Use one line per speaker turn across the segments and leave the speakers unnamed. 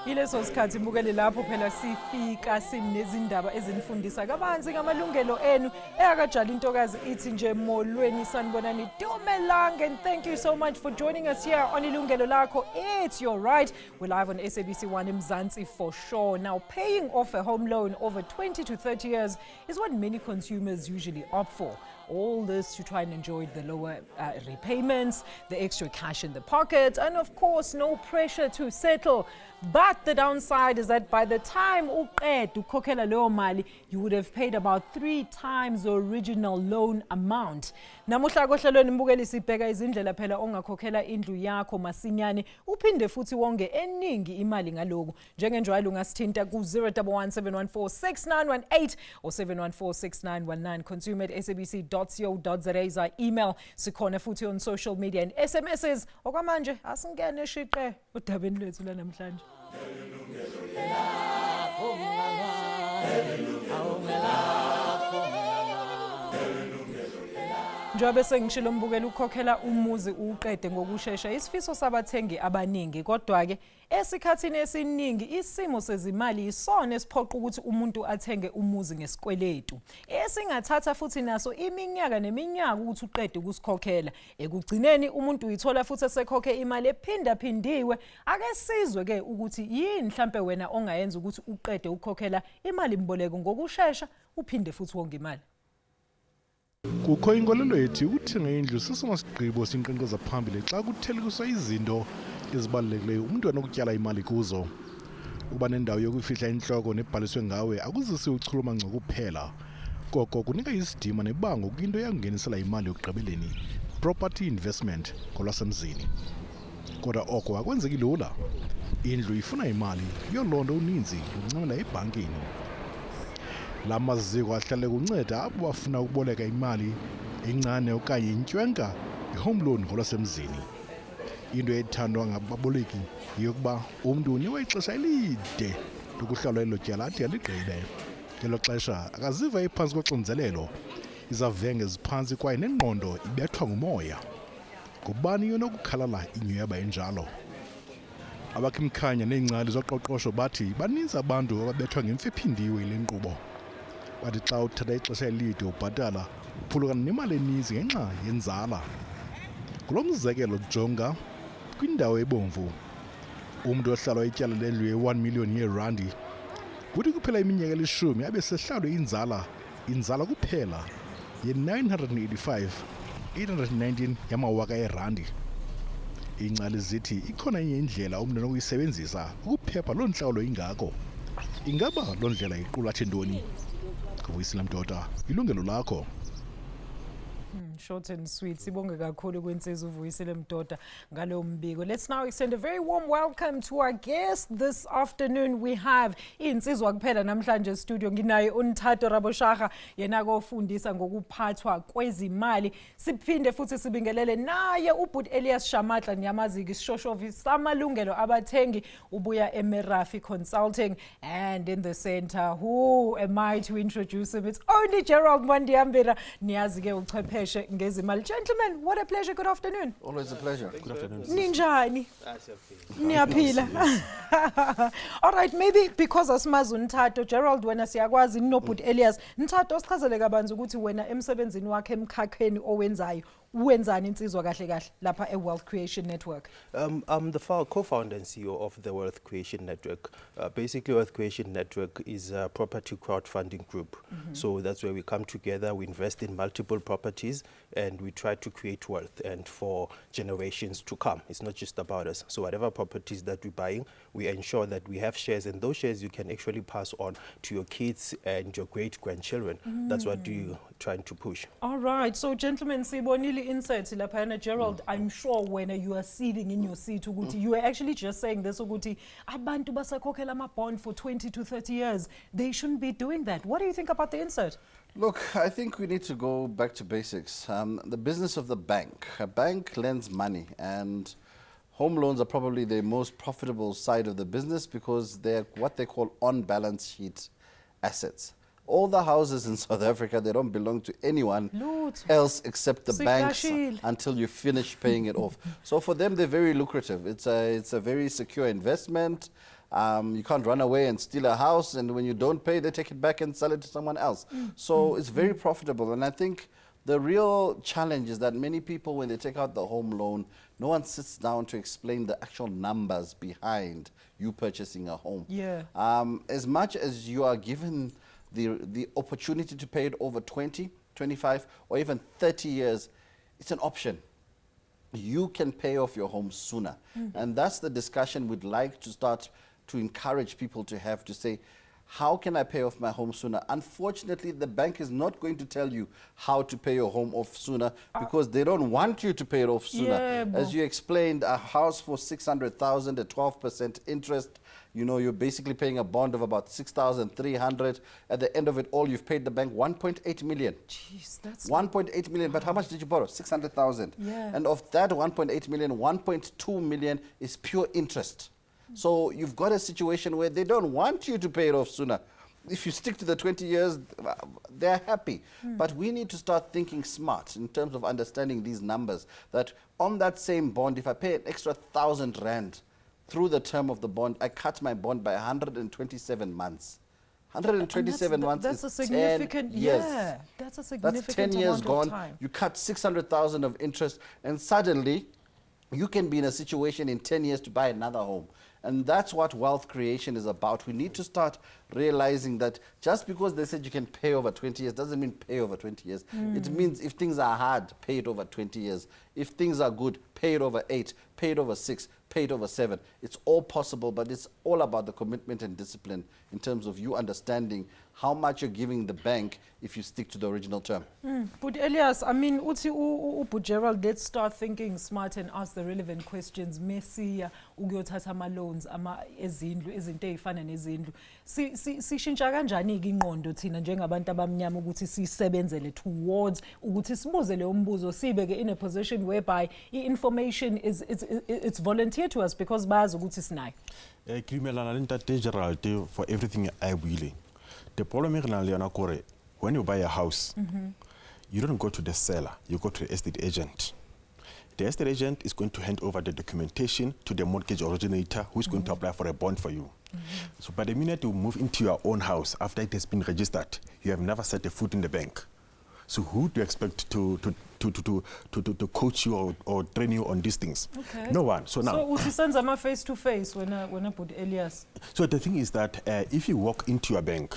Ileso sikhathi mbukeli lapho phela sifika sinezindaba ezinifundisa kabanzi ngamalungelo enu eyakajala intokazi ithi nje molweni sanibonani Dumelang, and thank you so much for joining us here on Yilungelo Lakho. It's your right. We're live on SABC 1 Mzansi for sure. Now, paying off a home loan over 20 to 30 years is what many consumers usually opt for. All this to try and enjoy the lower repayments, the extra cash in the pocket, and of course, no pressure to settle. But the downside is that by the time ukhokhela leyo mali, you would have paid about 3 times the original loan amount. Namuhla kohlelweni mbukeli sibheka izindlela phela ongakhokhela indlu yakho masinyane uphinde futhi wonge eningi imali ngaloku. Njengenjalo ungasithinta ku 011 or 7146919 consumer@sabc.co.za is our email. Sikhona futhi on social media and SMSs. Okwamanje asingene shiqe udabeni lwethu la namhlanje. Njobe sengishilo mbukela ukhokhela umuzi uqede ngokusheshsha isifiso sabathengi abaningi, kodwa ke esikhathini esiningi isimo sezimali isona esiphoqa ukuthi umuntu athenge umuzi ngesikweletu esingathatha futhi naso iminyaka neminyaka ukuthi uqede ukusikhokhela. Ekugcineni umuntu uyithola futhi esekhokhe imali ephindaphindiwe. Ake sizwe ke ukuthi yini mhlambe wena ongayenza ukuthi uqede ukukhokhela imali imboleko ngokusheshsha uphinde futhi wonge imali.
Kukho inkolelo ethi ukuthenga indlu sesemasigqibo sinqenqeza phambili xa kuthelekiswa izinto ezibalulekileyo umuntu anokutyala imali kuzo. Uba nendawo yokufihla inhloko nebhaliswe ngawe akuzisi uchulumanco kuphela, koko kunika isidima nebango kwinto yangenisela imali yokugqibeleni, property investment ngolwasemzini. Kodwa oko akwenzeki lula. Indlu ifuna imali yolonto uninzi luncamela ebhankini. La maziko ahlale kunceda abo bafuna ukuboleka imali encane okanye intywenka i-home loan ngolwasemzini. Into ethandwa ngababoleki yokuba umuntu unikwe ixesha elide lokuhlawula elo tyala athi aligqibe. Ngelo xesha akaziva ephansi koxinzelelo, izavenge ziphantsi kwaye nengqondo ibethwa ngumoya. Ngubani yona ukukhalala inyhweba enjalo? Abakhimkhanya neengcali zoqoqosho bathi baninzi abantu ababethwa ngemfephindiwe le nkqubo. Bathi xa uthatha ixesha elide ubhatala uphulukana nemali eninzi ngenxa yenzala. Kulo mzekelo jonga kwindawo ebomvu, umuntu ohlala ityala lendlu ye-1 million yeerandi kuthi kuphela iminyaka elishumi abe sehlawule inzala kuphela ye-985,819 yamawaka eerandi. Iingcali zithi ikhona enye indlela umuntu anokuyisebenzisa ukuphepha loo ntlawulo ingako. Ingaba loo ndlela iqulathe ntoni? Kuvuyisile mdoda, Yilungelo Lakho.
Short and sweet. Sibonge kakhulu kwinsizwa uvuyisile mdoda ngalo mbiko. Let's now extend a very warm welcome to our guest this afternoon. We have insizwa kuphela namhlanje studio nginaye uNthatho Raboshaka yena kofundisa ngokuphathwa kwezimali. Siphinde futhi sibingelele naye uBut Elias Shamatla Nyamaziki Shoshovi samalungelo abathengi ubuya eMerafi Consulting, and in the center, who am I to introduce him? It's only Gerald Mandiambira niyazi ke uchwepheshe ngezimali. Gentlemen, what a pleasure. Good afternoon.
Always a pleasure. Good afternoon.
Ninjani? Niyaphila. All right, maybe because asimazi uNthatho, Gerald wena siyakwazi noBut Elias. Nthatho sichazele kabanzi ukuthi wena emsebenzini wakhe emkhakheni owenzayo wenzani insizwa kahle kahle lapha eWealth Creation Network?
I'm the co-founder and CEO of the Wealth Creation Network. Basically, Wealth Creation Network is a property crowdfunding group. So that's where we come together, we invest in multiple properties, and we try to create wealth and for generations to come. It's not just about us. So whatever properties that we're buying, we ensure that we have shares, and those shares you can actually pass on to your kids and your great-grandchildren. That's what we're trying to push.
All right, so gentlemen, sibonile insights lapha. Gerald, I'm sure when you are sitting in your seat ukuthi you are actually just saying this ukuthi abantu basakhokhela ama bond for 20 to 30 years. They shouldn't be doing that. What do you think about the insert?
Look, I think we need to go back to basics. The business of the bank. A bank lends money, and home loans are probably the most profitable side of the business because they're what they call on-balance sheet assets. All the houses in South Africa, they don't belong to anyone else except the banks until you finish paying it off. So for them, they're very lucrative. It's a very secure investment. You can't run away and steal a house, and when you don't pay, they take it back and sell it to someone else. So it's very profitable. And I think the real challenge is that many people, when they take out the home loan, no one sits down to explain the actual numbers behind you purchasing a home.
Yeah.
As much as you are given the opportunity to pay it over 20, 25, or even 30 years, it's an option. You can pay off your home sooner. And that's the discussion we'd like to start to encourage people to have, to say, how can I pay off my home sooner? Unfortunately, the bank is not going to tell you how to pay your home off sooner because they don't want you to pay it off sooner.
Yeah,
As you explained, a house for 600,000 at 12% interest, you know, you're basically paying a bond of about 6,300. At the end of it all, you've paid the bank 1.8 million.
Jeez, that's
1.8 million, but how much did you borrow? 600,000.
Yeah.
And of that 1.8 million, 1.2 million is pure interest. So you've got a situation where they don't want you to pay it off sooner. If you stick to the 20 years, they're happy. But we need to start thinking smart in terms of understanding these numbers, that on that same bond, if I pay an extra 1,000 rand through the term of the bond, I cut my bond by 127 months. 127 months
that's
is
a significant
10 years.
Yeah, that's a significant
That's 10 years
amount
gone.
of time.
You cut 600,000 of interest, and suddenly you can be in a situation in 10 years to buy another home. And that's what wealth creation is about. We need to start realizing that just because they said you can pay over 20 years doesn't mean pay over 20 years. It means if things are hard, pay it over 20 years. If things are good, pay it over 8, pay it over 6, pay it over 7. It's all possible, but it's all about the commitment and discipline in terms of you understanding how much you're giving the bank if you stick to the original term.
But Elias, I mean, Uti Gerald, let's start thinking smart and ask the relevant questions. Messi, ukuyothatha ama loans, ama ezindlu, izinto ezifana nezindlu. Sishintsha kanjani ke ingqondo thina njengabantu abamnyama ukuthi sisebenzele towards ukuthi sibuze le umbuzo sibeke in a position whereby information it's volunteer to us because bazi ukuthi sinayo.
Krimelana le ntate Gerald for everything I willing. The problem is when you buy a house, you don't go to the seller, you go to the estate agent. The estate agent is going to hand over the documentation to the mortgage originator who is going to apply for a bond for you. So by the minute you move into your own house, after it has been registered, you have never set a foot in the bank. So who do you expect to coach you or train you on these things?
Okay.
No one. So now.
So uthi senza ama face to face when I put Elias.
So the thing is that if you walk into your bank,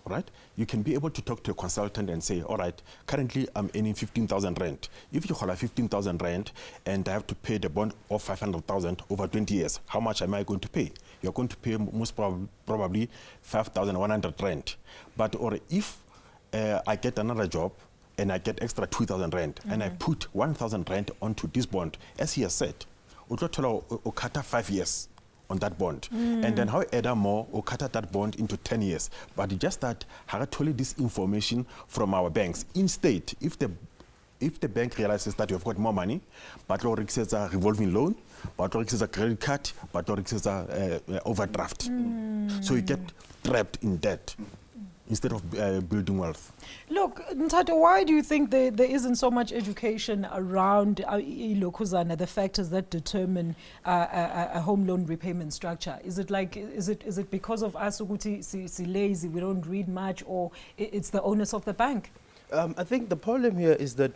right, you can be able to talk to a consultant and say, all right, currently I'm earning 15,000 rand. If you hold 15,000 rand and I have to pay the bond of 500,000 over 20 years, how much am I going to pay? You're going to pay most probably 5,100 rand. But or if I get another job and I get extra 2,000 rand and I put 1,000 rand onto this bond, as he has said, we'll cut 5 years on that bond. And then how add more or cut that bond into 10 years. But just that, I told you this information from our banks. Instead, if the bank realizes that you've got more money, but or it's a revolving loan, but or it's a credit card, but or it's a overdraft. So you get trapped in debt instead of building wealth.
Look, Ntato, why do you think there isn't so much education around the factors that determine a home loan repayment structure? Is it because of us si lazy, we don't read much, or it's the onus of the bank?
I think the problem here is that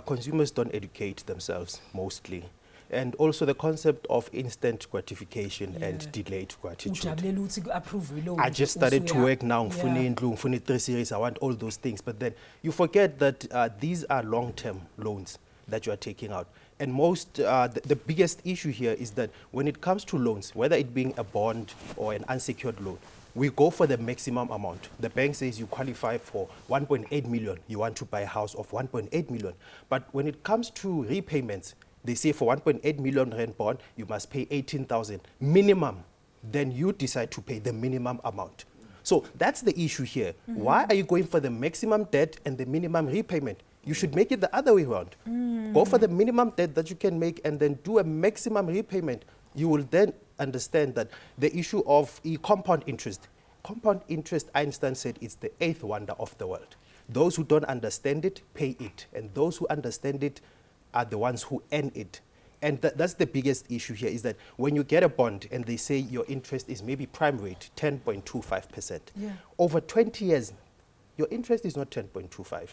consumers don't educate themselves mostly. And also the concept of instant gratification and delayed gratitude. I just started to work now, ngifuna 3 series, I want all those things. But then you forget that these are long-term loans that you are taking out. And the biggest issue here is that when it comes to loans, whether it being a bond or an unsecured loan, we go for the maximum amount. The bank says you qualify for 1.8 million. You want to buy a house of 1.8 million. But when it comes to repayments, they say for 1.8 million rand bond, you must pay 18,000 minimum. Then you decide to pay the minimum amount. So that's the issue here. Why are you going for the maximum debt and the minimum repayment? You should make it the other way around. Go for the minimum debt that you can make and then do a maximum repayment. You will then understand that the issue of compound interest. Compound interest, Einstein said, it's the 8th wonder of the world. Those who don't understand it, pay it. And those who understand it are the ones who earn it. And that's the biggest issue here, is that when you get a bond and they say your interest is maybe prime rate, 10.25%.
Yeah.
Over 20 years, your interest is not 10.25.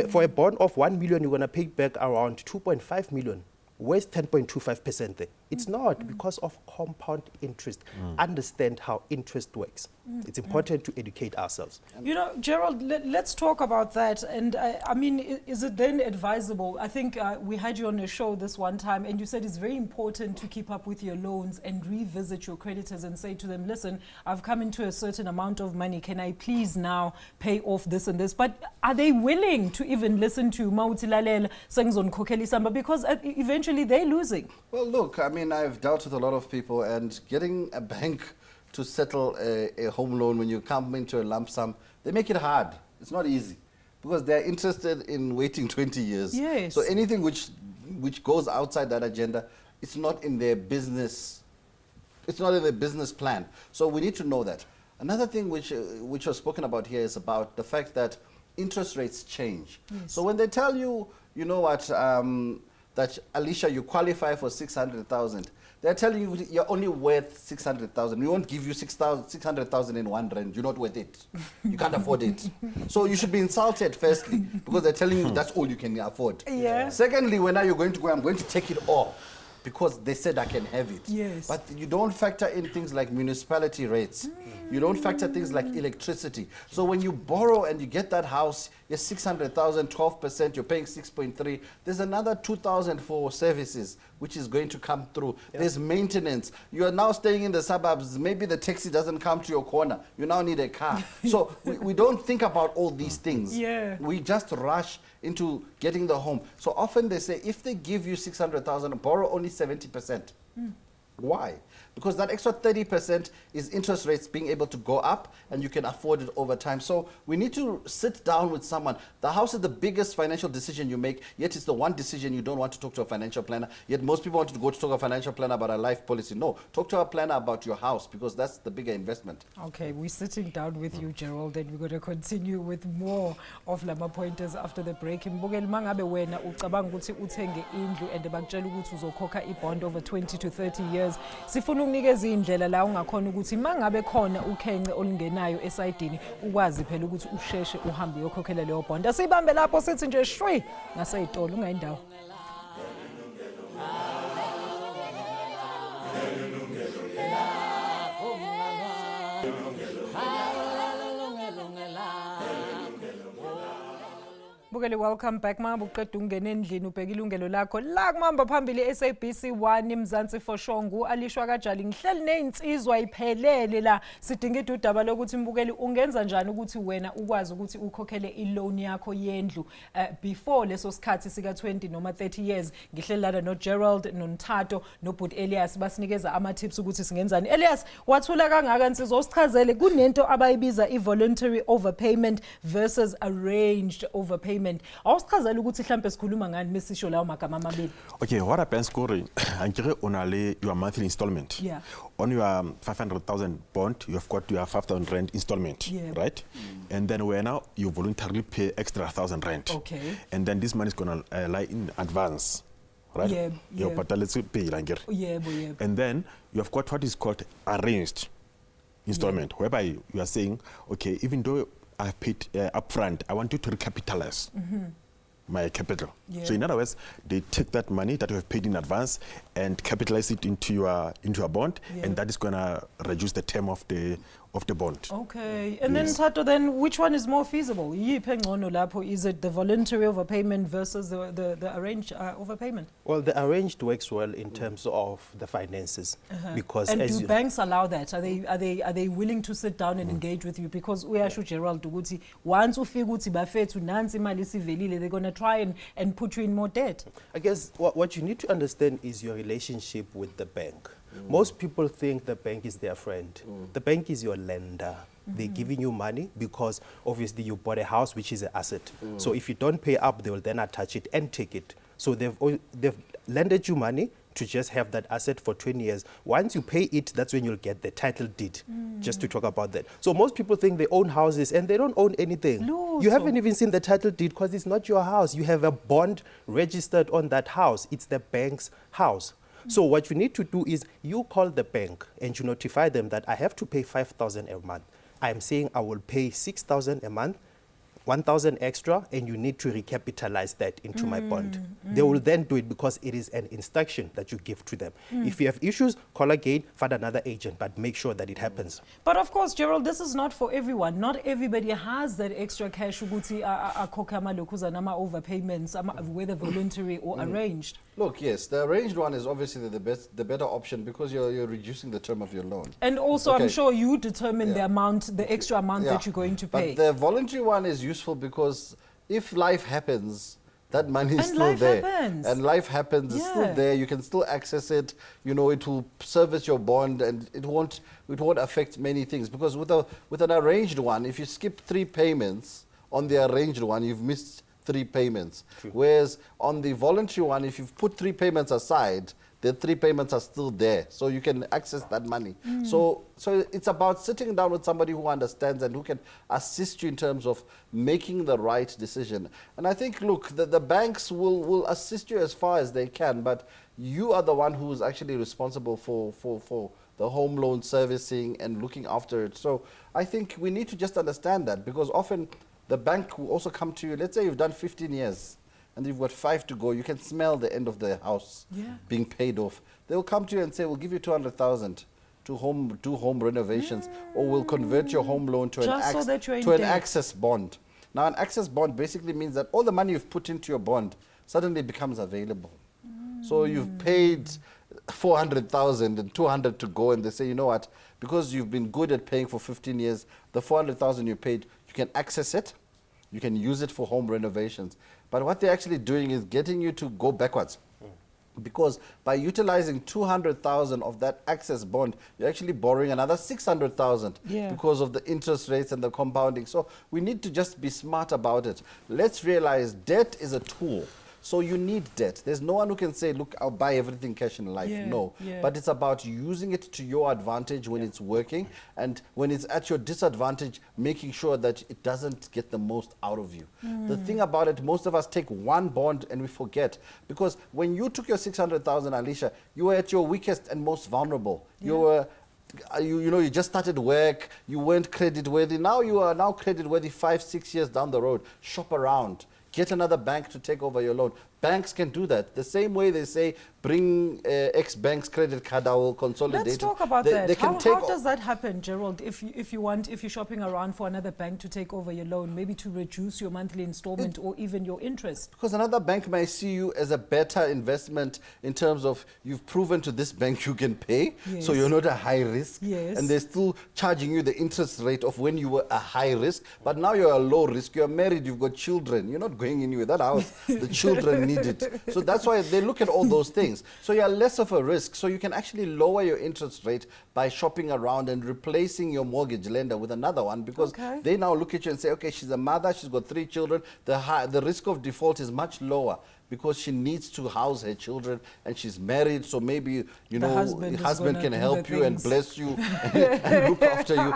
For a bond of 1 million, you're going to pay back around 2.5 million. Where's 10.25% there? It's not, because of compound interest. Understand how interest works. It's important to educate ourselves.
You know, Gerald, let's talk about that. And I mean, is it then advisable? I think we had you on a show this one time, and you said it's very important to keep up with your loans and revisit your creditors and say to them, listen, I've come into a certain amount of money. Can I please now pay off this and this? But are they willing to even listen to Mautilalela Sengzon Samba? Because eventually they're losing.
Well, look, I mean, I've dealt with a lot of people, and getting a bank to settle a home loan when you come into a lump sum, they make it hard. It's not easy because they're interested in waiting 20 years.
Yes.
So anything which goes outside that agenda, it's not in their business. It's not in their business plan. So we need to know that. Another thing which was spoken about here is about the fact that interest rates change.
Yes.
So when they tell you, you know what, that Alicia, you qualify for 600,000. They're telling you you're only worth 600,000. We won't give you 600,000 in R1. You're not worth it. You can't afford it. So you should be insulted, firstly, because they're telling you that's all you can afford.
Yeah.
Secondly, when are you going to go? I'm going to take it all because they said I can have it.
Yes.
But you don't factor in things like municipality rates. You don't factor things like electricity. So when you borrow and you get that house, you're 600,000, 12%, you're paying 6.3. There's another 2,000 for services, which is going to come through. Yeah. There's maintenance. You are now staying in the suburbs. Maybe the taxi doesn't come to your corner. You now need a car. So we don't think about all these things.
Yeah.
We just rush into getting the home. So often they say, if they give you 600,000, borrow only 70%. Why? Because that extra 30% is interest rates being able to go up, and you can afford it over time. So we need to sit down with someone. The house is the biggest financial decision you make, yet it's the one decision you don't want to talk to a financial planner. Yet most people want to go to talk to a financial planner about a life policy. No, talk to a planner about your house, because that's the bigger investment.
Okay, we're sitting down with you, Gerald, and we're going to continue with more of Lama Pointers after the break. Mbukeli mangabe wena ucabanga ukuthi uthenge indlu and bakutshela ukuthi uzokhokha ibond over 20 to 30 years. Sifuna ukunikeza indlela la ungakhona ukuthi mangabe khona ukhence olingenayo esayidini ukwazi phela ukuthi usheshe uhambe uyokhokhela leyo bond. Asibambe lapho sithi nje shwi ngaseyitolo ungayindawo. Bukeli, welcome back. Mama uqeda ungena endlini ubheka Yilungelo Lakho la kumamba phambili SABC 1 Mzansi for sure ngu Alishwa Kajali. Ngihleli nezinsizwa iphelele la sidinga idudaba lokuthi Mbukeli ungenza njani ukuthi wena ukwazi ukuthi ukhokhele iloan yakho yendlu before leso sikhathi sika 20 noma 30 years. Ngihleli lana no Gerald noNthato no Bud Elias basinikeza ama tips ukuthi singenzani. Elias, wathula kangaka nsizwa usichazele kunento abayibiza i-voluntary overpayment versus arranged overpayment. Awusichazela ukuthi mhlambe sikhuluma ngani mesisho lawo magama amabili.
Okay, what happens Corey? Angire onale your monthly installment.
Yeah.
On your 500,000 bond, you have got your 5,000 rand installment,
yeah,
right? And then where now you voluntarily pay extra 1,000 rand.
Okay.
And then this money is gonna lie in advance, right?
Yeah, yeah.
But let's pay langir.
Yeah.
And then you have got what is called arranged installment, whereby you are saying, okay, even though I paid upfront, I want you to recapitalize my capital.
Yeah.
So in other words, they take that money that you have paid in advance and capitalize it into your bond,
yeah,
and that is going to reduce the term of the bond.
Okay, and
Yes.
then Tato, then which one is more feasible? Is it the voluntary overpayment versus the arranged overpayment?
Well, the arranged works well in terms of the finances, because
And
as
do banks allow that? Are they willing to sit down and engage with you? Because we are sure Gerald ukuthi once ufika uthi bafethu nansi imali sivelile, they're going to try and put you in more debt.
I guess what you need to understand is your relationship with the bank. Most people think the bank is their friend. The bank is your lender. They're giving you money because obviously you bought a house, which is an asset. So if you don't pay up, they will then attach it and take it. So they've lended you money to just have that asset for 20 years. Once you pay it, that's when you'll get the title deed, just to talk about that. So most people think they own houses and they don't own anything. You haven't even seen the title deed because it's not your house. You have a bond registered on that house. It's the bank's house. So what you need to do is you call the bank and you notify them that I have to pay 5,000 a month. I'm saying I will pay 6,000 a month, 1,000 extra, and you need to recapitalize that into my bond. They will then do it because it is an instruction that you give to them. If you have issues, call again, find another agent, but make sure that it happens.
But of course, Gerald, this is not for everyone. Not everybody has that extra cash ukuthi akhokhe amalokhuza nama overpayments, whether voluntary or arranged.
Look, yes, the arranged one is obviously the better option because you're reducing the term of your loan.
And also, I'm sure you determine the amount, the extra amount that you're going to pay.
But the voluntary one is useful because if life happens, that money is
And
still
life
there.
happens.
And life happens, it's still there. You can still access it. You know, it will service your bond, and it won't affect many things. Because with an arranged one, if you skip 3 payments on the arranged one, you've missed 3 payments. Whereas on the voluntary one, if you've put 3 payments aside, the 3 payments are still there, so you can access that money. So it's about sitting down with somebody who understands and who can assist you in terms of making the right decision. And I think, look, the banks will assist you as far as they can, but you are the one who is actually responsible for the home loan servicing and looking after it. So I think we need to just understand that, because often the bank will also come to you. Let's say you've done 15 years. And you've got 5 to go, you can smell the end of the house being paid off. They will come to you and say, we'll give you 200,000 to do home renovations, or we'll convert your home loan to an access bond. Now, an access bond basically means that all the money you've put into your bond suddenly becomes available. So you've paid 400,000 and 200 to go, and they say, you know what, because you've been good at paying for 15 years, the 400,000 you paid, you can access it, you can use it for home renovations. But what they're actually doing is getting you to go backwards. Because by utilizing 200,000 of that access bond, you're actually borrowing another 600,000 because of the interest rates and the compounding. So we need to just be smart about it. Let's realize debt is a tool. So you need debt. There's no one who can say, look, I'll buy everything cash in life. No. But it's about using it to your advantage when it's working, and when it's at your disadvantage, making sure that it doesn't get the most out of you. The thing about it, most of us take one bond and we forget. Because when you took your 600,000, Alicia, you were at your weakest and most vulnerable. You were... You just started work, you weren't credit worthy. Now you are now credit worthy 5-6 years down the road. Shop around. Get another bank to take over your loan. Banks can do that. The same way they say, bring X bank's credit card, I will consolidate.
Let's talk about that. How does that happen, Gerald? If you're shopping around for another bank to take over your loan, maybe to reduce your monthly installment or even your interest?
Because another bank may see you as a better investment in terms of you've proven to this bank you can pay, so you're not a high risk, and they're still charging you the interest rate of when you were a high risk, but now you're a low risk. You're married, you've got children. You're not going in with that house. The children need it. So that's why they look at all those things. So you're less of a risk. So you can actually lower your interest rate by shopping around and replacing your mortgage lender with another one, because they now look at you and say, okay, she's a mother, she's got 3 children. The risk of default is much lower, because she needs to house her children and she's married, so maybe the husband can help you and bless you and look after you.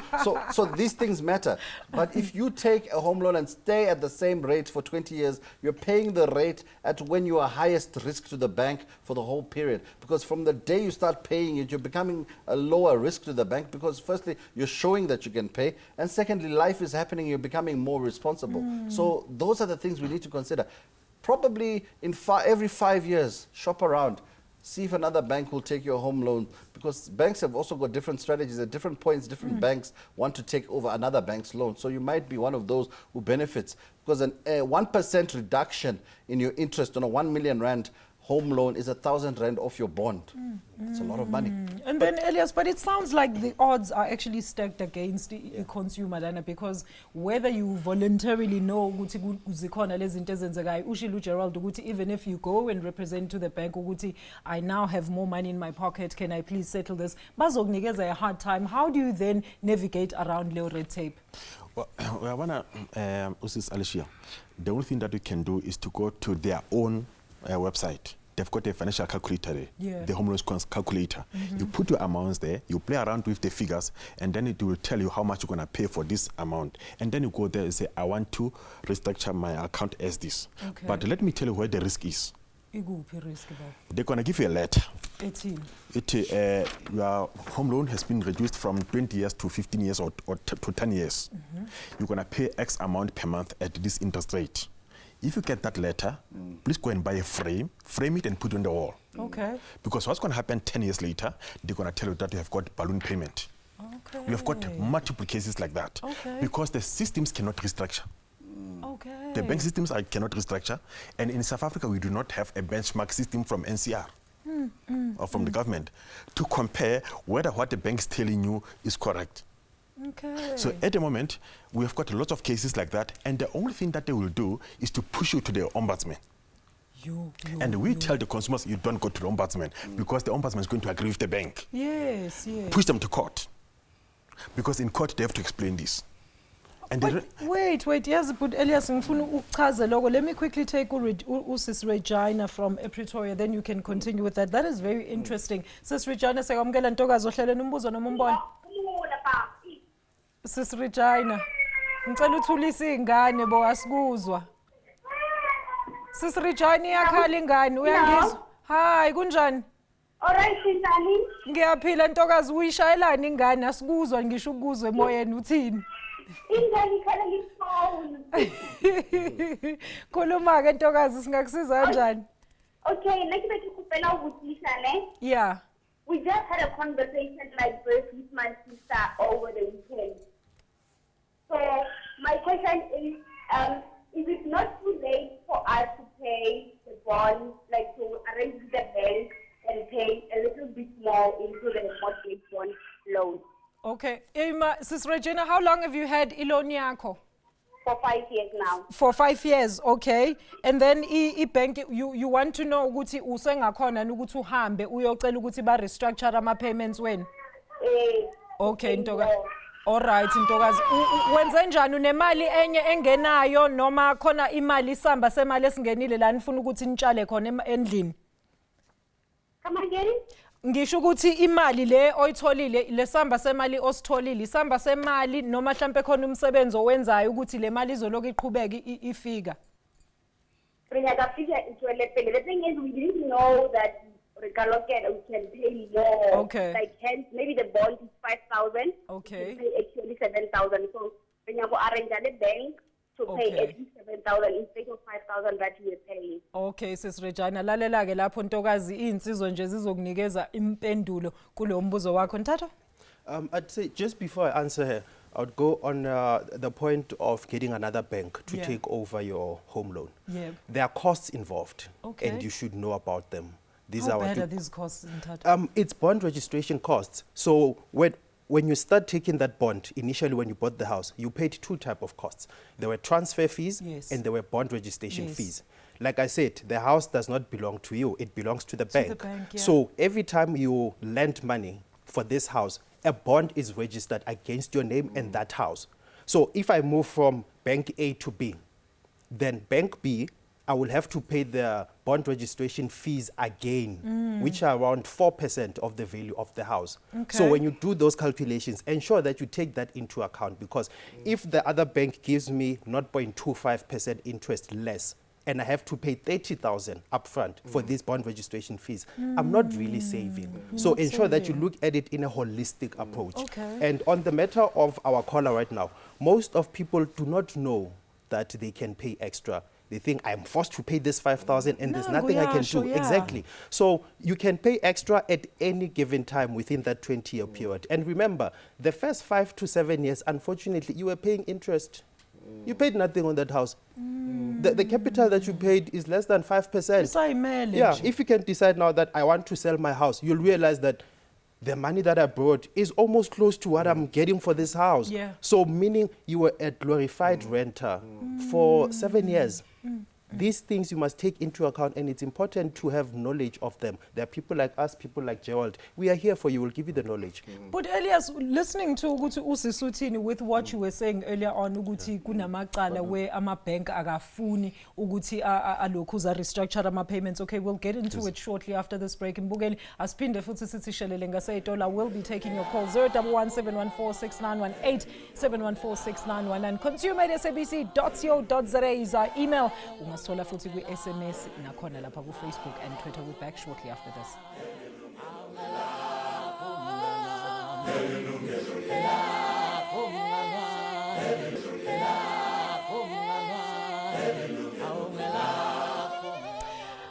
So these things matter. But if you take a home loan and stay at the same rate for 20 years, you're paying the rate at when you are highest risk to the bank for the whole period. Because from the day you start paying it, you're becoming a lower risk to the bank, because firstly, you're showing that you can pay, and secondly, life is happening, you're becoming more responsible. So those are the things we need to consider. Probably every 5 years, shop around, see if another bank will take your home loan, because banks have also got different strategies. At different points, different banks want to take over another bank's loan. So you might be one of those who benefits, because a 1% reduction in your interest on a 1 million rand home loan is 1,000 rand off your bond. It's a lot of money.
And then, Elias, but it sounds like the odds are actually stacked against the consumer, Dana, because whether you voluntarily know ukuthi kuzikhona lezi zinto ezenzekayo, ushilo Gerald ukuthi even if you go and represent to the bank ukuthi I now have more money in my pocket, can I please settle this? Bazokunikeza a hard time. How do you then navigate around leyo red tape?
Well, Usis Alicia, the only thing that we can do is to go to their own website, they've got a financial calculator there,
Yeah.
the home loans calculator. You put your amounts there, you play around with the figures, and then it will tell you how much you're going to pay for this amount. And then you go there and say, I want to restructure my account as this.
Okay.
But let me tell you where the risk is.
Ikuphi risk baba?
They're going to give you a letter.
Ethini.
Your home loan has been reduced from 20 years to 15 years or to 10 years. You're going to pay X amount per month at this interest rate. If you get that letter, please go and buy a frame it and put it on the wall.
Okay.
Because what's going to happen 10 years later, they're going to tell you that you have got balloon payment.
Okay.
We have got multiple cases like that.
Okay.
Because the systems cannot restructure.
Okay.
The bank systems cannot restructure. And in South Africa, we do not have a benchmark system from NCR or from the government to compare whether what the bank is telling you is correct.
Okay.
So at the moment, we have got lots of cases like that. And the only thing that they will do is to push you to the ombudsman. And we tell the consumers, you don't go to the ombudsman because the ombudsman is going to agree with the bank.
Yes, yes.
Push them to court. Because in court, they have to explain this. And
Wait, yes, but Elias, let me quickly take Sis Regina from Pretoria, then you can continue with that. That is very interesting. Sis Regina, sekwamukela Ntokazi ohlelweni umbuzo noma umbono. Sis Regina, ngicela uthulise ingane bo asikuzwa. Sis Regina iyakhala ingane, uyangizwa? Hi, kunjani?
Alright, njani?
Ngiyaphila Ntokazi, uyishayelani ingane asikuzwa ngisho ukuzwe emoyeni uthini?
Ingane ikhala ngifone.
Khuluma ke Ntokazi singakusiza kanjani?
Okay, like bethi kupela ukuthisha ne?
Yeah.
We just had a conversation like this with my sister over the weekend. So my question is it not too late for us to pay the bond, like to arrange with the bank and pay a little bit more into the mortgage bond loan?
Okay. Sis Regina, how long have you had loan yakho?
For 5 years now.
For 5 years, okay. And then bank you want to know ukuthi usengakhona ukuthi uhambe uyocela ukuthi ba restructure ama payments when? Okay, Ntokazi. All right, Ntokazi. Wenze njani unemali enye engenayo noma khona imali isamba semali esingenile la nifuna ukuthi nitshale khona endlini?
Come again?
Ngisho ukuthi imali le oyitholile lesamba semali ositholile isamba semali noma mhlambe khona umsebenzi owenzayo ukuthi le mali izoloku iqhubeka ifika.
The thing is, we didn't know that we can pay more.
Okay.
Like hence, maybe the bond is 5,000.
Okay.
We pay actually 7,000. So when you go arrange at the bank to pay
Okay.
at least 7,000 instead of 5,000 that you are paying.
Okay, Sis Regina, lalela ke lapho Ntokazi insizwe nje zizokunikeza impendulo kulo mbuzo wakho Nthatho.
I'd say just before I answer her, I would go on the point of getting another bank to
Yeah.
take over your home loan.
Yeah.
There are costs involved,
Okay.
and you should know about them. These
How
are
bad
what
are these costs Nthatho?
it's bond registration costs. So when you start taking that bond, initially when you bought the house, you paid two types of costs. There were transfer fees
Yes.
and there were bond registration
Yes.
fees. Like I said, the house does not belong to you. It belongs to the bank.
bank, yeah.
So every time you lend money for this house, a bond is registered against your name and that house. So if I move from bank A to B, then bank B, I will have to pay the bond registration fees again, which are around 4% of the value of the house. So
Okay.
when you do those calculations, ensure that you take that into account, because if the other bank gives me 0.25% interest less, and I have to pay 30,000 upfront for these bond registration fees, I'm not really saving. So
Not
ensure that you
saving.
look at it in a holistic approach.
Okay.
And on the matter of our caller right now, most of people do not know that they can pay extra. They think I'm forced to pay this 5,000 and there's
No,
nothing I can
kuyasho,
do.
yeah.
Exactly. So you can pay extra at any given time within that 20-year period. And remember, the first 5 to 7 years, unfortunately, you were paying interest. You paid nothing on that house. The capital that you paid is less than 5%.
Usayimele
Yeah,
nje.
if you can decide now that I want to sell my house, you'll realize that the money that I brought is almost close to what I'm getting for this house.
Yeah.
So meaning you were a glorified renter for 7 years. These things you must take into account, and it's important to have knowledge of them. There are people like us, people like Gerald. We are here for you. We'll give you the knowledge.
But Elias, listening to ukuthi usisutini with what you were saying earlier on, ukuthi kunamacala where ama-bank akafuni ukuthi alokhu restructure ama-payments. Okay, we'll get into it shortly after this break. Mbukeli, asiphinde futhi sithi shelele ngaseyitola. We'll be taking your call 011-714-6918, 714-6919. consumer@sabc.co.za is our email. Ungasithola futhi kwi-SMS nakhona lapha ku-Facebook and Twitter. We're back shortly after this.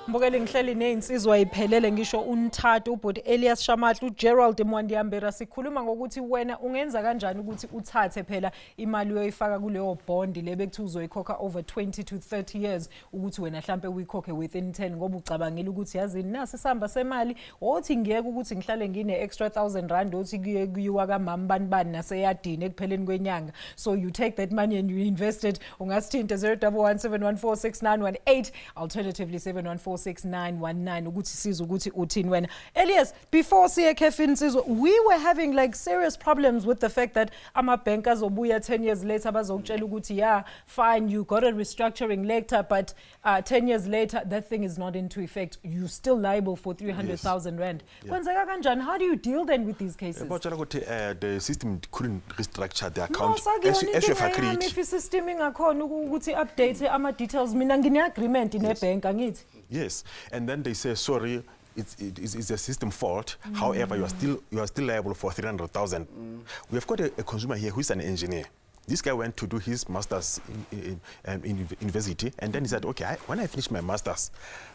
Mbukeli ngihleli nezinsizwa iphelele ngisho uNthathu ubhuti Elias Shamatla uGerald Mwandiyambera sikhuluma ngokuthi wena ungenza kanjani ukuthi uthathe phela imali uyoyifaka kuleyo bond lebekuthi uzoyikhokha over 20 to 30 years ukuthi wena mhlambe uyikhokhe within 10 ngoba ucabangela ukuthi yazini nasi isamba semali othi ngiyeke ukuthi ngihlale ngine extra 1000 rand othi kuyiwa kamama bani naseyadini ekupheleni kwenyanga. So you take that money and you invest it. Ungasithinta 011-714-6918, alternatively 714-6919 ukuthi size ukuthi uthini wena. Elias, before siye khefini sizwe, we were having like serious problems with the fact that ama-bank azobuya 10 years later bazokutshela ukuthi yeah, fine, you got a restructuring later, but 10 years later that thing is not into effect. You're still liable for 300,000 rand. Kwenzeka kanjani? How do you deal then with these cases?
The system couldn't restructure the
No,
account
as
you've agreed.
if i-system ingakhona ukuthi update ama-details, mina ngine-agreement ne-bank angithi.
Yes, and then they say sorry, it's a system fault. However, you are still liable for 300,000. We have got a consumer here who is an engineer. This guy went to do his master's in university, and then he said, okay, when I finish my master's,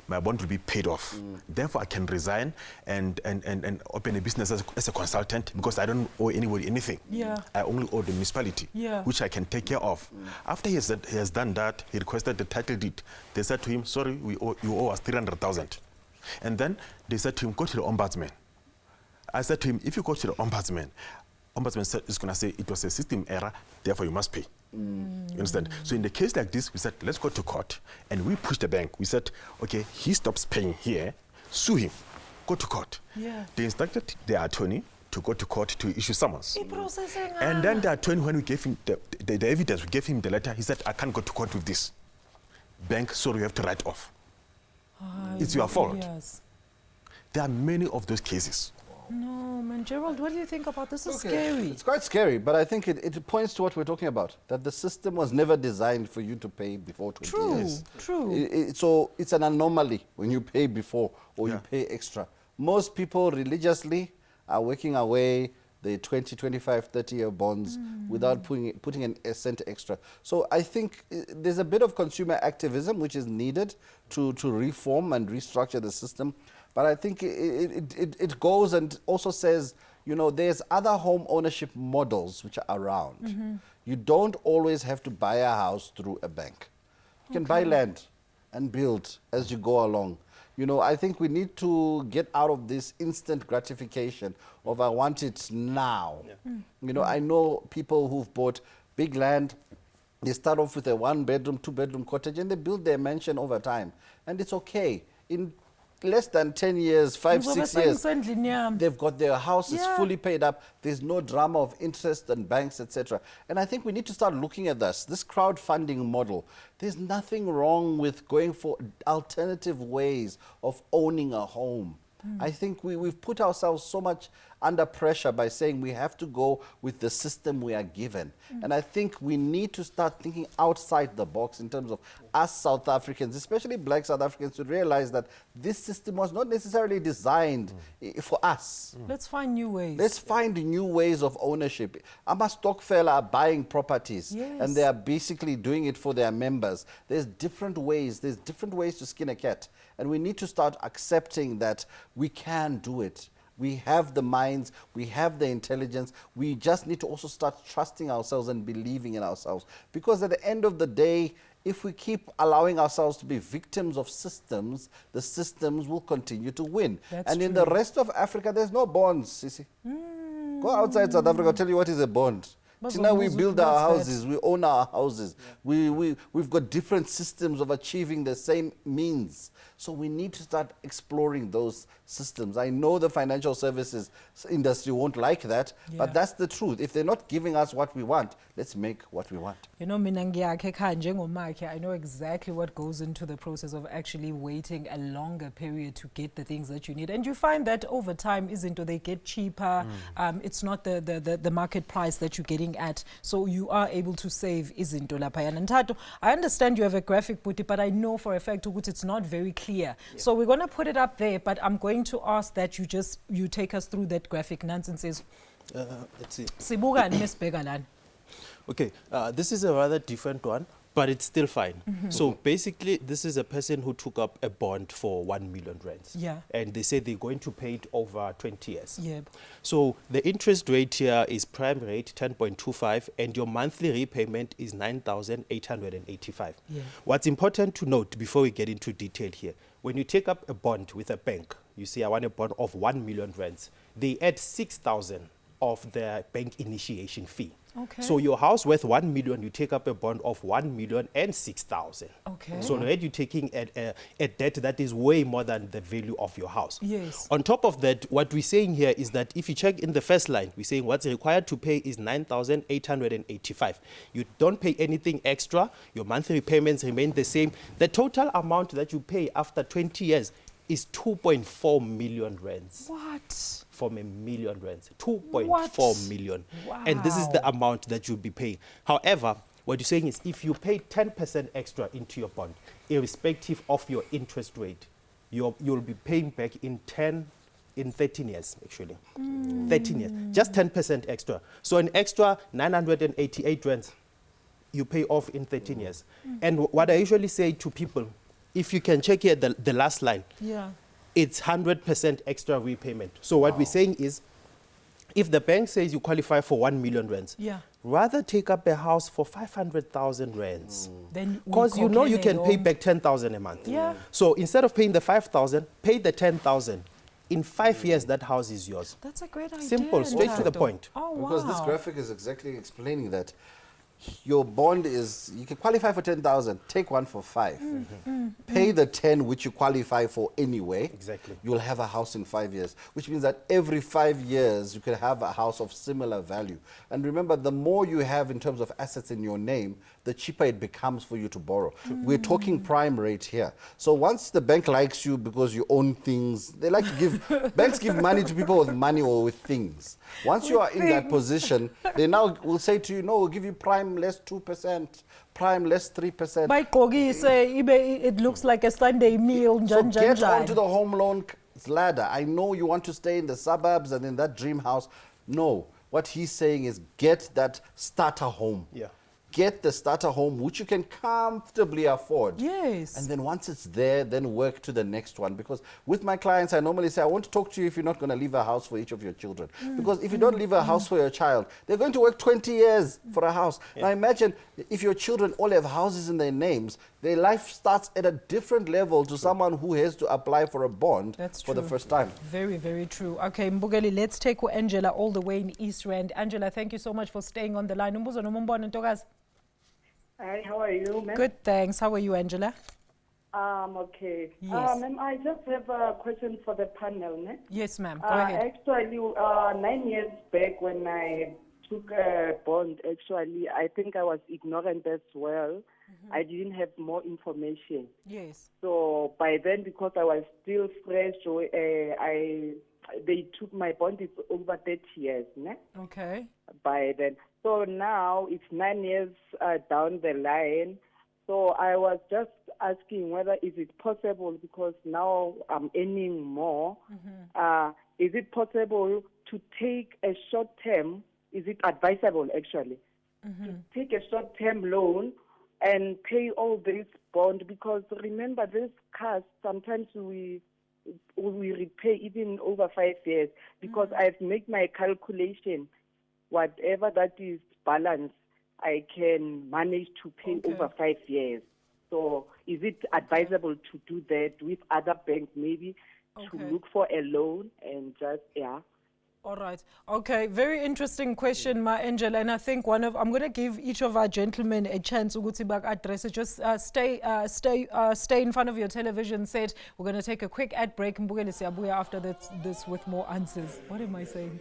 my bond will be paid off. Therefore, I can resign and open a business as a consultant because I don't owe anybody anything.
Yeah.
I only owe the municipality, which I can take care of. After he has done that, he requested the title deed. They said to him, sorry, you owe us 300,000. And then they said to him, go to the ombudsman. I said to him, if you go to the ombudsman is going to say it was a system error, therefore you must pay. You understand? So in the case like this, we said, let's go to court. And we pushed the bank. We said, okay, he stops paying here, sue him, go to court.
Yeah.
They instructed their attorney to go to court to issue summons.
Processing.
And then the attorney, when we gave him the evidence, we gave him the letter, he said, I can't go to court with this. Bank, sorry, you have to write off. It's your fault.
Yes.
There are many of those cases.
No, man, Gerald, what do you think about this? This is scary.
It's quite scary, but I think it points to what we're talking about, that the system was never designed for you to pay before 20 years.
True.
So it's an anomaly when you pay before or you pay extra. Most people religiously are working away the 20, 25, 30-year bonds without putting a cent extra. So I think there's a bit of consumer activism which is needed to reform and restructure the system. But I think it goes and also says, you know, there's other home ownership models which are around. You don't always have to buy a house through a bank. You can buy land and build as you go along. You know, I think we need to get out of this instant gratification of I want it now. You know, I know people who've bought big land. They start off with a 1-bedroom, 2-bedroom cottage and they build their mansion over time. And it's okay. In less than 10 years, 5, 6 years, they've got their houses fully paid up. There's no drama of interest and banks, etc. And I think we need to start looking at this crowdfunding model. There's nothing wrong with going for alternative ways of owning a home. I think we've put ourselves so much under pressure by saying we have to go with the system we are given. And I think we need to start thinking outside the box in terms of us South Africans, especially black South Africans, to realize that this system was not necessarily designed for us.
Let's find new ways.
Let's find new ways of ownership. Ama Stokvel are buying properties and they are basically doing it for their members. There's different ways to skin a cat. And we need to start accepting that we can do it. We have the minds, we have the intelligence. We just need to also start trusting ourselves and believing in ourselves. Because at the end of the day, if we keep allowing ourselves to be victims of systems, the systems will continue to win. And in the rest of Africa, there's no bonds, you see. Go outside South Africa, I'll tell you what is a bond. Now we
Bazobuza
build
ukuthi
our
what's that?
houses, we own our houses. We've got different systems of achieving the same means. So we need to start exploring those systems. I know the financial services industry won't like that, but that's the truth. If they're not giving us what we want, let's make what we want.
You know, mina ngiyakhe ekhaya njengomakhe, I know exactly what goes into the process of actually waiting a longer period to get the things that you need. And you find that over time, izinto they get cheaper. It's not the market price that you're getting at. So you are able to save izinto laphayana. And Thato, I understand you have a graphic, but I know for a fact ukuthi it's not very clear. So we're going to put it up there, but I'm going to ask that you take us through that graphic nonsense.
Let's see.
Sibuka Miss Begalan.
Okay, this is a rather different one, but it's still fine. So basically, this is a person who took up a bond for 1 million rands.
Yeah.
And they say they're going to pay it over 20 years.
Yeah.
So the interest rate here is prime rate 10.25, and your monthly repayment is 9,885.
Yeah.
What's important to note before we get into detail here, when you take up a bond with a bank, you say I want a bond of 1 million rands, they add 6,000 of their bank initiation fee.
Okay.
So your house worth 1 million, you take up a bond of 1,006,000.
Okay.
So already you're taking a debt that is way more than the value of your house.
Yes.
On top of that, what we're saying here is that if you check in the first line, we're saying what's required to pay is 9,885. You don't pay anything extra. Your monthly repayments remain the same. The total amount that you pay after 20 years is 2.4 million rands.
What?
From a million rands, 2.4 million.
Wow.
And this is the amount that you'll be paying. However, what you're saying is if you pay 10% extra into your bond, irrespective of your interest rate, you'll be paying back in 13 years, actually. 13 years, just 10% extra. So an extra 988 rands, you pay off in 13 years. And what I usually say to people, if you can check here the last line, it's 100% extra repayment. So what we're saying is, if the bank says you qualify for 1 million rands, rather take up a house for 500,000 rands. Because you know you can pay back 10,000 a month. So instead of paying the 5,000, pay the 10,000. In 5 years, that house is yours.
That's a great idea.
Simple, straight to the point.
Oh, wow.
Because this graphic is exactly explaining that your bond is, you can qualify for 10,000, take one for 5. Pay the 10 which you qualify for anyway.
Exactly.
You'll have a house in 5 years, which means that every 5 years you can have a house of similar value. And remember, the more you have in terms of assets in your name, the cheaper it becomes for you to borrow. We're talking prime rate here. So once the bank likes you because you own things, they like to give, banks give money to people with money or with things. Once you are in that position, they now will say to you, no, we'll give you prime less 2%, prime less 3%.
By Kogi say it looks like a Sunday meal.
So get onto the home loan ladder. I know you want to stay in the suburbs and in that dream house. No, what he's saying is get that starter home. Get the starter home, which you can comfortably afford.
Yes.
And then once it's there, then work to the next one. Because with my clients, I normally say, I won't talk to you if you're not going to leave a house for each of your children. Because if you don't leave a house for your child, they're going to work 20 years for a house. Now imagine if your children all have houses in their names, their life starts at a different level to someone who has to apply for a bond for the first time.
Very, very true. Okay, Mbugeli, let's take Angela all the way in East Rand. Angela, thank you so much for staying on the line.
Hi, how are you, ma'am?
Good, thanks. How are you, Angela?
Okay.
Yes.
Ma'am, I just have a question for the panel, ne?
Yes, ma'am. Go ahead.
Actually, 9 years back when I took a bond, actually, I think I was ignorant as well. I didn't have more information.
Yes.
So by then, because I was still fresh, they took my bond, it's over 30 years, ne?
Okay.
By then. So now it's 9 years down the line. So I was just asking whether is it possible, because now I'm earning more, is it possible to take a short term, is it advisable actually, to take a short term loan and pay all this bond? Because remember, this cars, sometimes we repay even over 5 years, because I've made my calculation. Whatever that is balance, I can manage to pay over 5 years. So is it advisable to do that with other banks, maybe to look for a loan and just,
All right. Okay. Very interesting question, Ma Angela. And I think I'm going to give each of our gentlemen a chance to address it. Just stay in front of your television set. We're going to take a quick ad break. Mbukele siyabuya after this with more answers. What am I saying?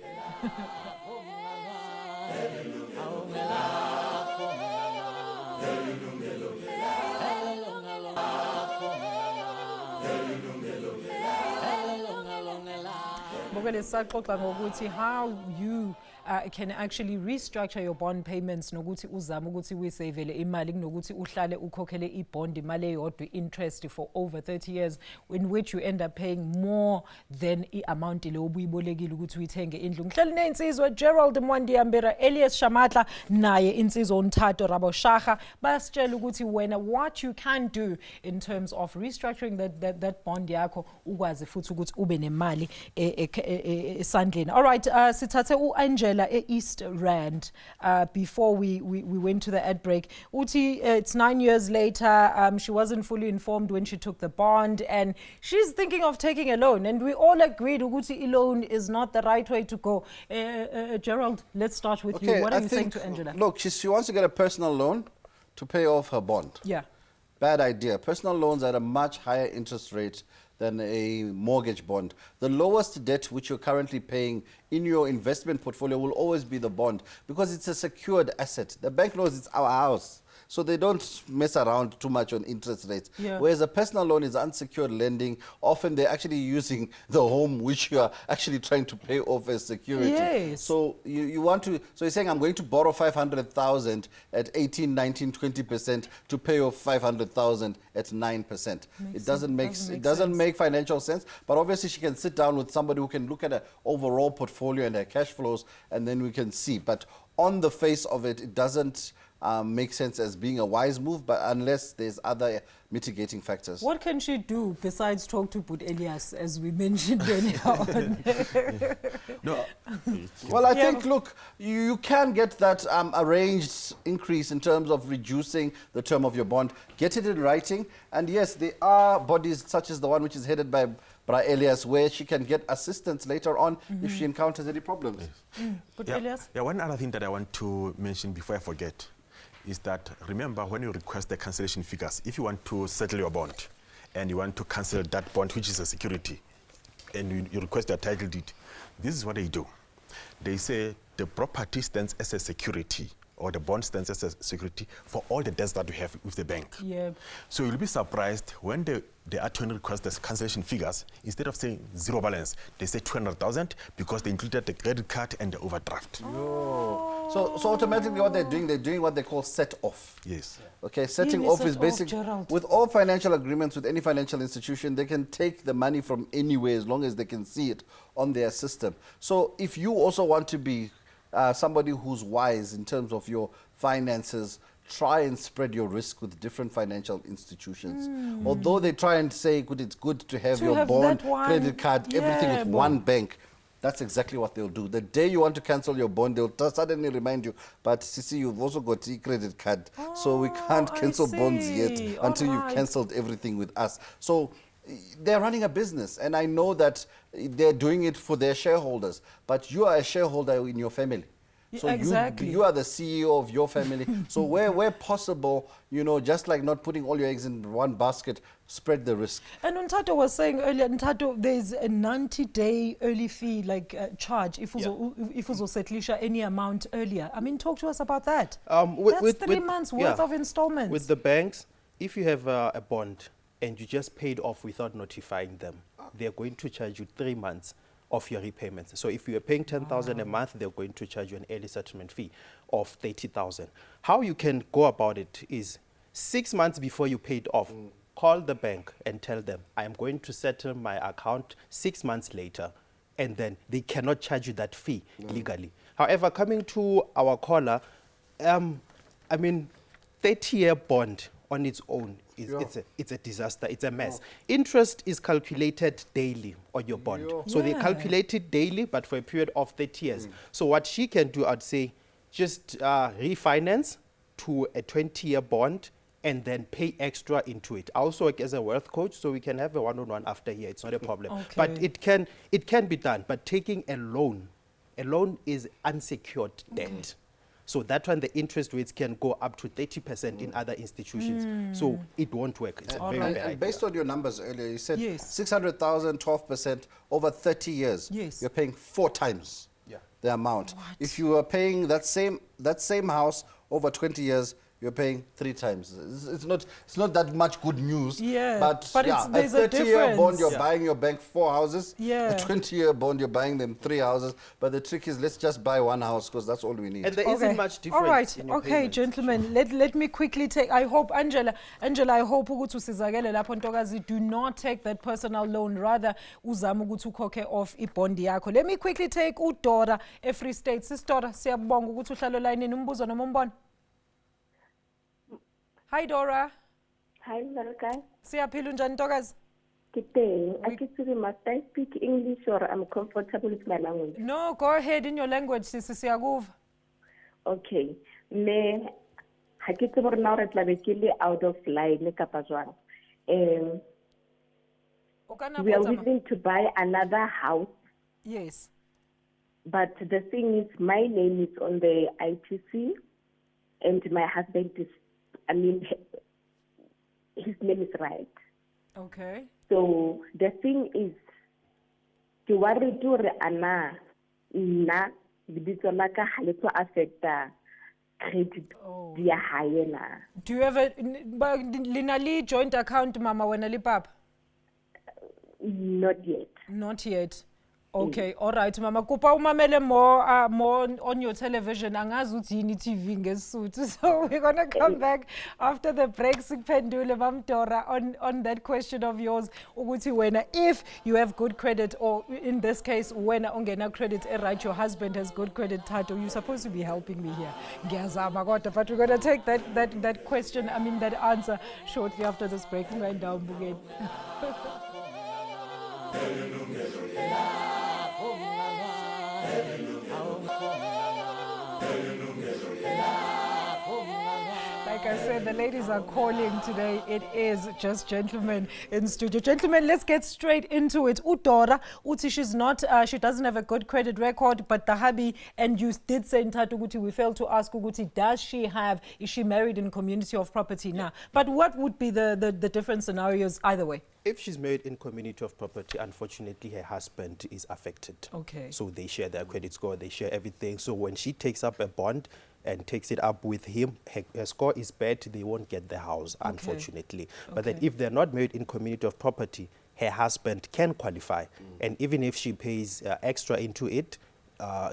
How you can actually restructure your bond payments nokuthi uzama ukuthi uyisavele imali kunokuthi uhlale ukhokhele ibond imali eyodwa interest for over 30 years, in which you end up paying more than i-amount le obuyibolekile ukuthi uyithenge indlu. Ngihleli neinsizwa Gerald Mwandiyambera, Elias Shamatla naye insizwa uNthato Raboshaga basitshela ukuthi wena what you can do in terms of restructuring that bond yakho ukwazi futhi ukuthi ube nemali esandleni. All right, sithathe uAngela East Rand before we went to the ad break. Uti, it's 9 years later. She wasn't fully informed when she took the bond, and she's thinking of taking a loan. And we all agreed Uti loan is not the right way to go. Gerald, let's start with you. What are you saying to Angela?
Look, she wants to get a personal loan to pay off her bond.
Yeah.
Bad idea. Personal loans are at a much higher interest rate than a mortgage bond. The lowest debt which you're currently paying in your investment portfolio will always be the bond, because it's a secured asset. The bank knows it's our house, so they don't mess around too much on interest rates.
Yeah.
Whereas a personal loan is unsecured lending. Often they're actually using the home which you are actually trying to pay off as security.
Yes.
So you want to, so you're saying I'm going to borrow 500,000 at 18, 19, 20% to pay off 500,000 at 9%. It doesn't make financial sense, but obviously she can sit down with somebody who can look at her overall portfolio and her cash flows, and then we can see. But on the face of it, it doesn't make sense as being a wise move, but unless there's other mitigating factors.
What can she do besides talk to Put Elias, as we mentioned earlier on?
No.
Well, I think, look, you can get that arranged increase in terms of reducing the term of your bond. Get it in writing. And yes, there are bodies such as the one which is headed by Bra Elias, where she can get assistance later on if she encounters any problems.
Put Elias?
Yeah, one other thing that I want to mention before I forget is that, remember, when you request the cancellation figures, if you want to settle your bond and you want to cancel that bond, which is a security, and you request a title deed, this is what they do. They say the property stands as a security, or the bond stands as a security for all the debts that you have with the bank.
Yeah.
So you'll be surprised when the attorney requests the cancellation figures, instead of saying zero balance, they say 200,000 because they included the credit card and the overdraft.
Oh. So automatically what they're doing what they call set off.
Yes.
Okay, setting off is basically, with all financial agreements with any financial institution, they can take the money from anywhere as long as they can see it on their system. So if you also want to be somebody who's wise in terms of your finances, try and spread your risk with different financial institutions. Although they try and say it's good to have your bond, credit card, everything with one bank, that's exactly what they'll do. The day you want to cancel your bond, they'll suddenly remind you, but Sisi, you've also got e-credit card, so we can't cancel bonds yet until you've cancelled everything with us. So they're running a business, and I know that they're doing it for their shareholders, but you are a shareholder in your family. So
exactly.
you are the CEO of your family. So where possible, you know, just like not putting all your eggs in one basket, spread the risk.
And Ntato was saying earlier, Ntato, there's a 90-day early fee charge if you settle any amount earlier. I mean, talk to us about that. That's 3 months worth of installments.
With the banks, if you have a bond and you just paid off without notifying them, they're going to charge you 3 months of your repayments. So if you are paying 10,000 a month, they're going to charge you an early settlement fee of 30,000. How you can go about it is 6 months before you paid off, call the bank and tell them, I am going to settle my account 6 months later, and then they cannot charge you that fee legally. However, coming to our caller, I mean, 30-year bond on its own, it's a disaster, it's a mess. Interest is calculated daily on your bond. So they calculate it daily, but for a period of 30 years. So what she can do, I'd say, just refinance to a 20-year bond and then pay extra into it. I also work as a wealth coach, so we can have a one-on-one after here. It's not a problem. But it can be done. But taking a loan A loan is unsecured debt. So that one, the interest rates can go up to 30% in other institutions. So it won't work. It's a very bad idea.
And based on your numbers earlier, you said
Yes.
600,000, 12% over 30 years.
Yes.
You're paying 4 times the amount. If you are paying that same house over 20 years, you're paying 3 times. It's not that much good news.
Yeah,
But
it's, there's a
30-year bond,
difference.
you're buying your bank 4 houses.
Yeah.
A 20-year bond, you're buying them 3 houses. But the trick is, let's just buy 1 house because that's all we need.
And there isn't much difference.
All right.
in your
Okay,
payments.
gentlemen. Let me quickly take. I hope Angela, I hope ukuthi usizakele lapho Ntokazi, do not take that personal loan. Rather, uzama ukuthi ukhokhe off ibond yakho. Let me quickly take uDora eFree State. Sister, siyabonga ukuthi uhlalo line umbuzo noma umbono. Hi Dora.
Hi, Malaka.
Siyaphila unjani Ntokazi?
Good day. Actually, must I speak English or I'm comfortable with my language?
No, go ahead in your language. Siyakuva.
Okay. Me, ha ke tsebe gore na re tla be ke le out of line kapa jwang. We are willing to buy another house,
Yes.
but the thing is, my name is on the ITC, and my husband is, his name is right.
Okay.
So the thing is, ke worry to re ana nna lebitso la ka ha le tlo affecta credit ya hae na.
Do you have a linali joint account mama wena le papa?
Not yet.
Not yet. Okay, all right mama. Kupa umamele more on your television. Angazi uthi yini TV ngesuthu. So we're going to come back after the break sikuphendule Mam Dora on that question of yours ukuthi wena if you have good credit, or in this case wena ungena credit right, your husband has good credit title, you're supposed to be helping me here. Ngiyazama kodwa, but we're going to take that question, that answer shortly after this break. Right down again. Like I said, the ladies are calling today. It is just gentlemen in studio. Gentlemen, let's get straight into it. Udora, uti she's not, she doesn't have a good credit record, but the hubby, and you did say in Tatu Guti, we failed to ask Uguti, is she married in community of property now? But what would be the different scenarios either way?
If she's married in community of property, unfortunately, her husband is affected.
Okay.
So they share their credit score, they share everything. So when she takes up a bond and takes it up with him, her score is bad, they won't get the house, unfortunately. But then if they're not married in community of property, her husband can qualify. And even if she pays extra into it,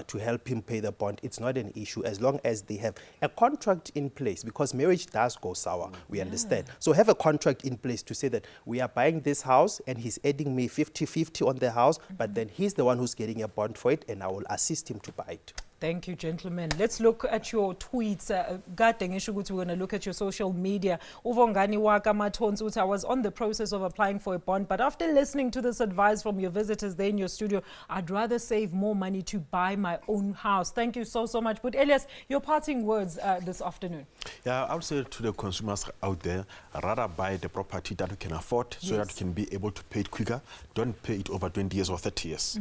to help him pay the bond, it's not an issue as long as they have a contract in place, because marriage does go sour, we understand. So have a contract in place to say that we are buying this house and he's adding me 50-50 on the house, but then he's the one who's getting a bond for it and I will assist him to buy it.
Thank you, gentlemen. Let's look at your tweets. We're going to look at your social media. Uvongani waka Matonzi uthi, I was on the process of applying for a bond, but after listening to this advice from your visitors there in your studio, I'd rather save more money to buy my own house. Thank you so much. But Elias, your parting words this afternoon.
Yeah, I would say to the consumers out there, rather buy the property that you can afford so that you can be able to pay it quicker. Don't pay it over 20 years or 30 years.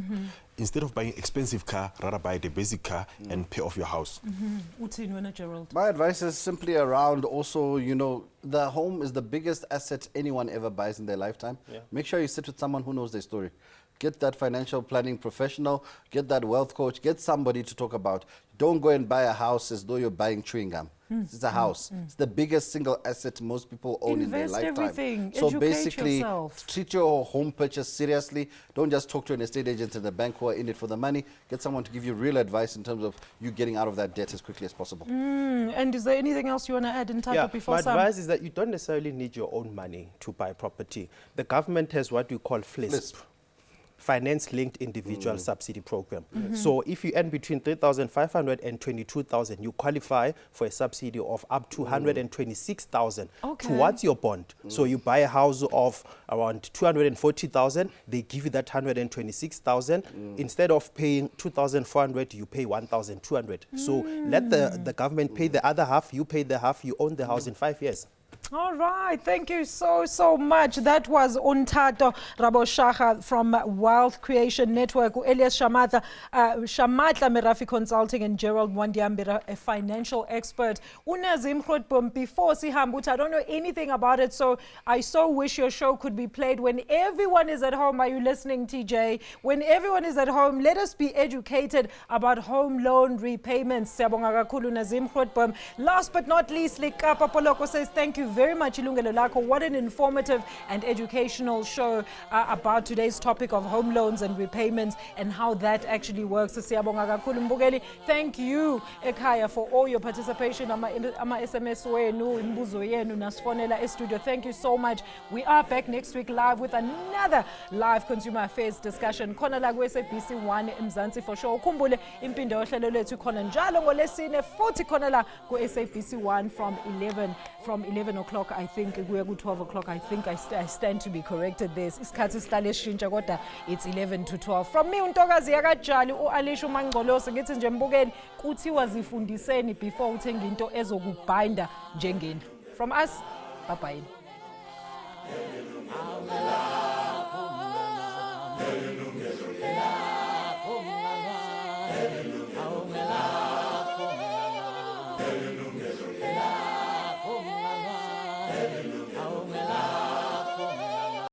Instead of buying expensive car, rather buy the basic car and pay off your house.
Gerald?
My advice is simply around also, the home is the biggest asset anyone ever buys in their lifetime. Make sure you sit with someone who knows their story. Get that financial planning professional, get that wealth coach, get somebody to talk about. Don't go and buy a house as though you're buying chewing gum. It's a house. It's the biggest single asset most people own in their lifetime.
Everything.
So
Educate
basically,
yourself.
treat your home purchase seriously. Don't just talk to an estate agent and the bank who are in it for the money. Get someone to give you real advice in terms of you getting out of that debt as quickly as possible.
And is there anything else you want to add in Tato before
my advice is that you don't necessarily need your own money to buy property. The government has what we call FLISP. Finance-linked individual subsidy program. So if you earn between 3,500 and 22,000, you qualify for a subsidy of up to 126,000 towards your bond. So you buy a house of around 240,000, they give you that 126,000. Instead of paying 2,400, you pay 1,200. So let the government pay the other half, you pay the half, you own the house in 5 years.
All right, thank you so much. That was Untato Raboshaha from Wealth Creation Network, Elias Shamatla, Shamatla Merafi Consulting, and Gerald Mwandiambira, a financial expert. Unazim Khotbom, before Sihambut, I don't know anything about it, so I so wish your show could be played when everyone is at home. Are you listening, TJ? When everyone is at home, let us be educated about home loan repayments. Siyabonga kakhulu Nazim Khotbom. Last but not least, Likapa Poloko says, thank you very much, Yilungelo Lakho. What an informative and educational show about today's topic of home loans and repayments and how that actually works. Siyabonga kakhulu Mbukeli. Thank you, Ekhaya, for all your participation. Ama SMS wenu, imbuzo yenu, nasfonela studio. Thank you so much. We are back next week live with another live consumer affairs discussion. Khona la SABC 1 Mzansi for sure. Ukhumbule impinde ohlelo lethu khona njalo ngoLesine futhi khona la ku SABC 1 from 11 o'clock, I think, we are 12 o'clock. I think I stand to be corrected there. Isikhathi sihlale shintsha kodwa it's 11 to 12. From me uNtokazi yakajali uAlisha Mangqolosi ngithi nje Mbukeli kuthiwa zifundiseni before uthenga into ezokubinda njengendlu. From us, bye bye.
Yilungelo